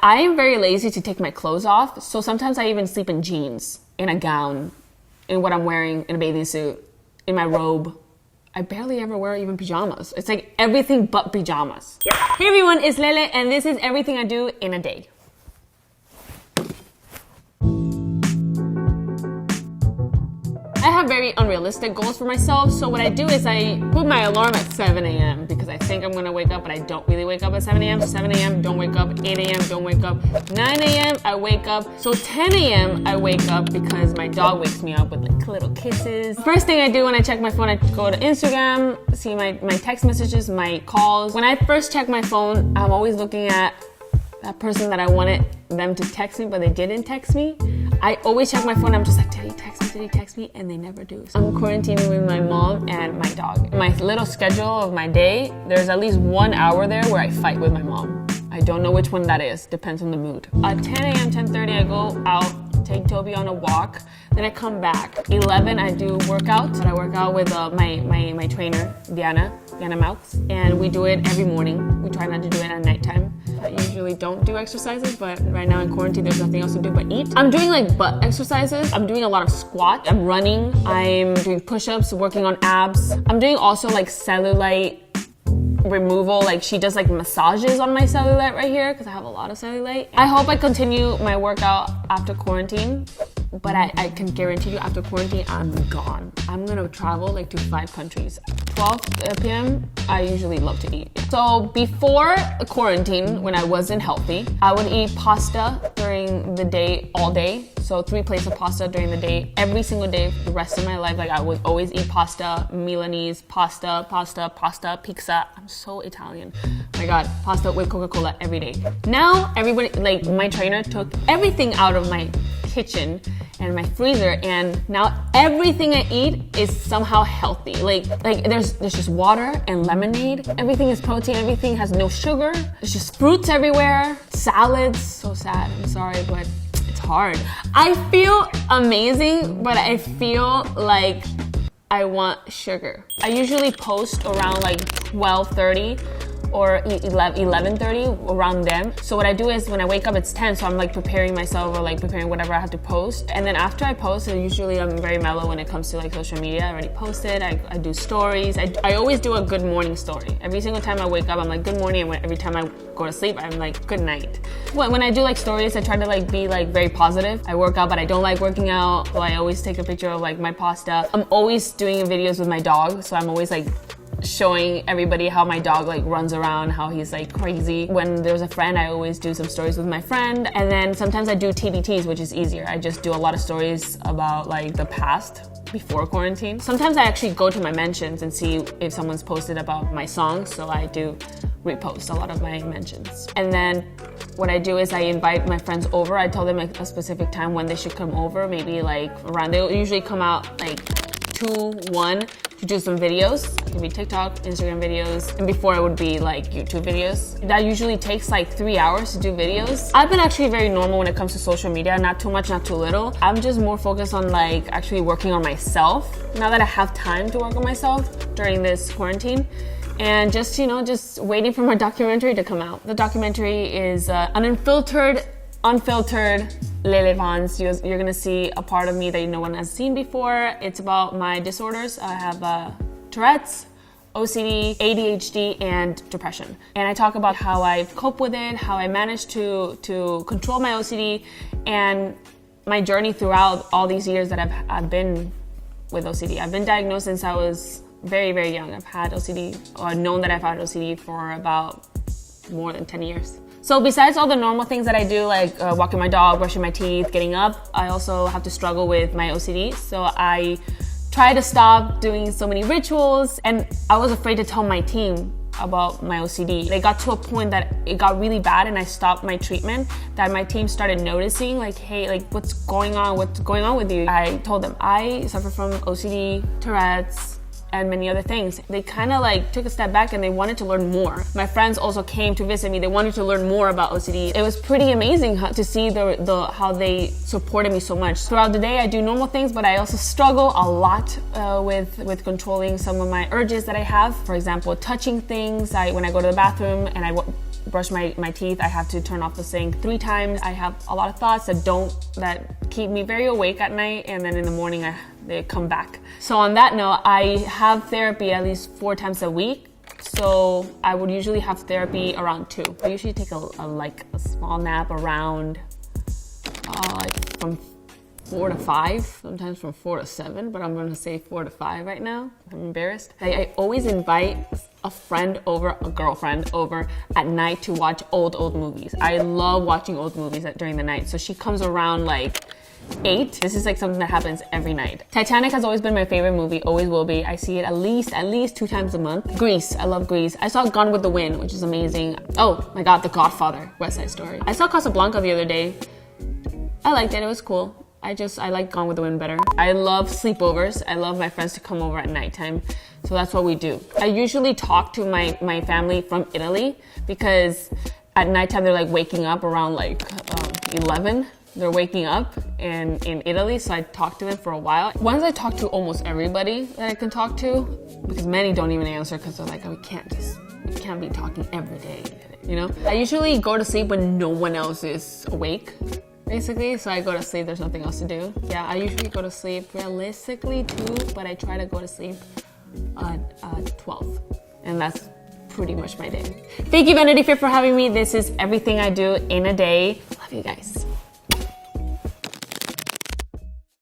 I am very lazy to take my clothes off, so sometimes I even sleep in jeans, in a gown, in what I'm wearing, in a bathing suit, in my robe. I barely ever wear even pajamas. It's like everything but pajamas. Hey everyone, it's Lele, and this is everything I do in a day. I have very unrealistic goals for myself, so what I do is I put my alarm at 7 a.m. because I think I'm gonna wake up, but I don't really wake up at 7 a.m. 7 a.m. don't wake up, 8 a.m. don't wake up, 9 a.m. I wake up, so 10 a.m. I wake up because my dog wakes me up with like little kisses. First thing I do when I check my phone, I go to Instagram, see my text messages, my calls. When I first check my phone, I'm always looking at that person that I wanted them to text me, but they didn't text me. I always check my phone. I'm just like, did he text me? Did he text me? And they never do. So I'm quarantining with my mom and my dog. In my little schedule of my day, there's at least 1 hour there where I fight with my mom. I don't know which one that is. Depends on the mood. At 10 a.m., 10:30, I go out, take Toby on a walk. Then I come back. 11, I do workouts. I work out with my trainer, Diana Mouths. And we do it every morning. We try not to do it at nighttime. I usually don't do exercises, but right now in quarantine, there's nothing else to do but eat. I'm doing like butt exercises. I'm doing a lot of squats. I'm running. I'm doing push-ups, working on abs. I'm doing also like cellulite removal. Like she does like massages on my cellulite right here because I have a lot of cellulite. I hope I continue my workout after quarantine, but I can guarantee you after quarantine, I'm gone. I'm gonna travel like to 5 countries. 12 p.m. I usually love to eat. So before quarantine, when I wasn't healthy, I would eat pasta during the day, all day. So 3 plates of pasta during the day, every single day for the rest of my life. Like I would always eat pasta, Milanese, pasta, pizza. I'm so Italian. Oh my God, pasta with Coca-Cola every day. Now everybody, like my trainer took everything out of my kitchen and my freezer, and now everything I eat is somehow healthy. Like there's just water and lemonade. Everything is protein. Everything has no sugar. There's just fruits everywhere. Salads. So sad. I'm sorry, but it's hard. I feel amazing, but I feel like I want sugar. I usually post around like 12:30 or 11:30, around them. So what I do is when I wake up, it's 10, so I'm like preparing myself or like preparing whatever I have to post. And then after I post, and usually I'm very mellow when it comes to like social media. I already posted, I do stories. I always do a good morning story. Every single time I wake up, I'm like, good morning. And every time I go to sleep, I'm like, good night. When I do like stories, I try to like be like very positive. I work out, but I don't like working out. So I always take a picture of like my pasta. I'm always doing videos with my dog. So I'm always like showing everybody how my dog like runs around, how he's like crazy. When there's a friend, I always do some stories with my friend. And then sometimes I do TBTs, which is easier. I just do a lot of stories about like the past before quarantine. Sometimes I actually go to my mentions and see if someone's posted about my songs. So I do repost a lot of my mentions. And then what I do is I invite my friends over. I tell them like a specific time when they should come over. Maybe like around, they'll usually come out like 2, 1 to do some videos. It could be TikTok, Instagram videos, and before it would be like YouTube videos. That usually takes like 3 hours to do videos. I've been actually very normal when it comes to social media, not too much, not too little. I'm just more focused on like actually working on myself now that I have time to work on myself during this quarantine. And just, you know, just waiting for my documentary to come out. The documentary is unfiltered Lele Pons. You're gonna see a part of me that no one has seen before. It's about my disorders. I have Tourette's, OCD, ADHD, and depression. And I talk about how I cope with it, how I managed to control my OCD, and my journey throughout all these years that I've been with OCD. I've been diagnosed since I was very, very young. I've had OCD, or known that I've had OCD for about more than 10 years. So besides all the normal things that I do, like walking my dog, brushing my teeth, getting up, I also have to struggle with my OCD. So I try to stop doing so many rituals, and I was afraid to tell my team about my OCD. It got to a point that it got really bad and I stopped my treatment, that my team started noticing like, hey, like what's going on with you? I told them I suffer from OCD, Tourette's, and many other things. They kind of like took a step back and they wanted to learn more. My friends also came to visit me. They wanted to learn more about OCD. It was pretty amazing to see how they supported me so much. Throughout the day, I do normal things, but I also struggle a lot with controlling some of my urges that I have. For example, touching things. When I go to the bathroom and I brush my teeth, I have to turn off the sink 3 times. I have a lot of thoughts that keep me very awake at night, and then in the morning they come back. So on that note, I have therapy at least 4 times a week. So I would usually have therapy around 2. I usually take a small nap around like from 4 to 5, sometimes from 4 to 7, but I'm gonna say 4 to 5 right now. I'm embarrassed. I always invite a friend over, a girlfriend over at night to watch old movies. I love watching old movies during the night. So she comes around like 8. This is like something that happens every night. Titanic has always been my favorite movie, always will be. I see it at least 2 times a month. Grease, I love Grease. I saw Gone with the Wind, which is amazing. Oh my God, The Godfather, West Side Story. I saw Casablanca the other day. I liked it, it was cool. I like Gone with the Wind better. I love sleepovers. I love my friends to come over at nighttime. So that's what we do. I usually talk to my family from Italy because at nighttime they're like waking up around like 11. They're waking up in Italy, so I talk to them for a while. Once I talk to almost everybody that I can talk to, because many don't even answer because they're like, oh, we can't be talking every day, you know? I usually go to sleep when no one else is awake, basically, so I go to sleep, there's nothing else to do. Yeah, I usually go to sleep realistically 2, but I try to go to sleep at 12, and that's pretty much my day. Thank you, Vanity Fair, for having me. This is everything I do in a day. Love you guys.